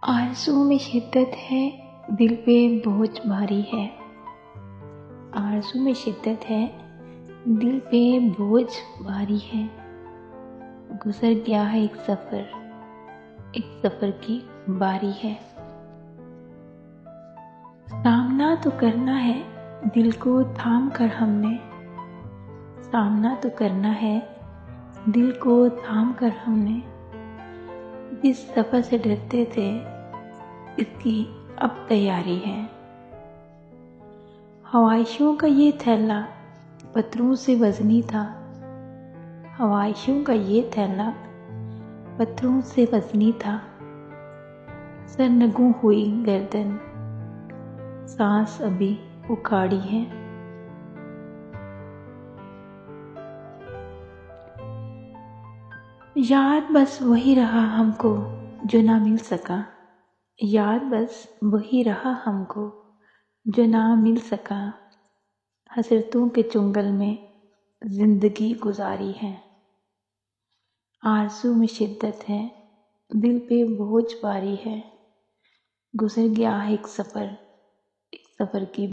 आरज़ू में शिद्दत है, दिल पे बोझ भारी है। आरज़ू में शिद्दत है, दिल पे बोझ भारी है। गुज़र गया है एक सफ़र की बारी है। सामना तो करना है दिल को थाम कर हमने, सामना तो करना है दिल को थाम कर हमने। जिस सफ़र से डरते थे इसकी अब तैयारी है। ख्वाहिशों का ये थैला पत्थरों से वज़नी था, ख्वाहिशों का ये थैला पत्थरों से वज़नी था। सरनगू हुई गर्दन, सांस अभी उखाड़ी है। याद बस वही रहा हमको जो ना मिल सका, याद बस वही रहा हमको जो ना मिल सका। हसरतों के चुंगल में ज़िंदगी गुजारी है। आरज़ू में शिद्दत है, दिल पे बोझ भारी है। गुज़र गया है एक सफ़र की